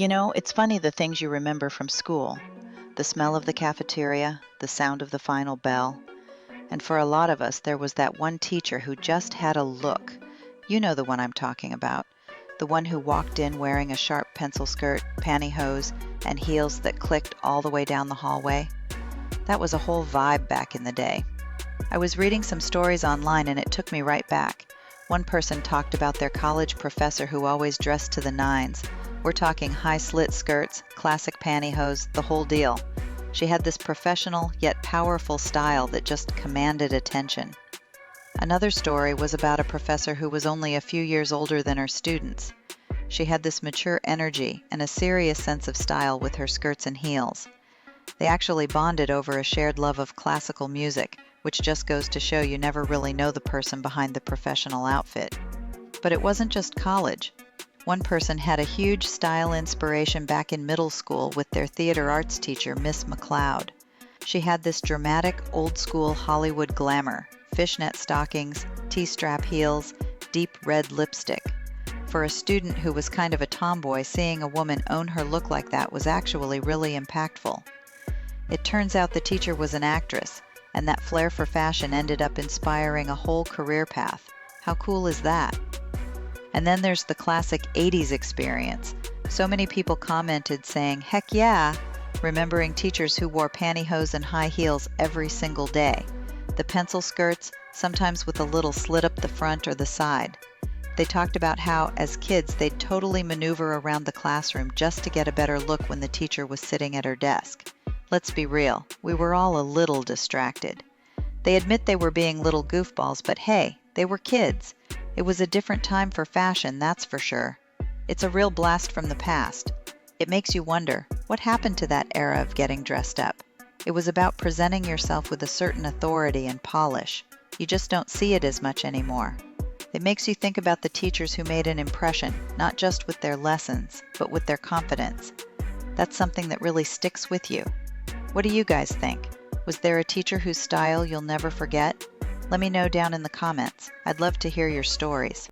It's funny the things you remember from school. The smell of the cafeteria, the sound of the final bell. And for a lot of us, there was that one teacher who just had a look. You know the one I'm talking about. The one who walked in wearing a sharp pencil skirt, pantyhose, and heels that clicked all the way down the hallway. That was a whole vibe back in the day. I was reading some stories online and it took me right back. One person talked about their college professor who always dressed to the nines. We're talking high slit skirts, classic pantyhose, the whole deal. She had this professional yet powerful style that just commanded attention. Another story was about a professor who was only a few years older than her students. She had this mature energy and a serious sense of style with her skirts and heels. They actually bonded over a shared love of classical music, which just goes to show you never really know the person behind the professional outfit. But it wasn't just college. One person had a huge style inspiration back in middle school with their theater arts teacher, Miss McLeod. She had this dramatic, old-school Hollywood glamour, fishnet stockings, T-strap heels, deep red lipstick. For a student who was kind of a tomboy, seeing a woman own her look like that was actually really impactful. It turns out the teacher was an actress, and that flair for fashion ended up inspiring a whole career path. How cool is that? And then there's the classic 80s experience. So many people commented saying, heck yeah, remembering teachers who wore pantyhose and high heels every single day. The pencil skirts, sometimes with a little slit up the front or the side. They talked about how, as kids, they'd totally maneuver around the classroom just to get a better look when the teacher was sitting at her desk. Let's be real, we were all a little distracted. They admit they were being little goofballs, but hey, they were kids. It was a different time for fashion, that's for sure. It's a real blast from the past. It makes you wonder, what happened to that era of getting dressed up? It was about presenting yourself with a certain authority and polish. You just don't see it as much anymore. It makes you think about the teachers who made an impression, not just with their lessons, but with their confidence. That's something that really sticks with you. What do you guys think? Was there a teacher whose style you'll never forget? Let me know down in the comments. I'd love to hear your stories.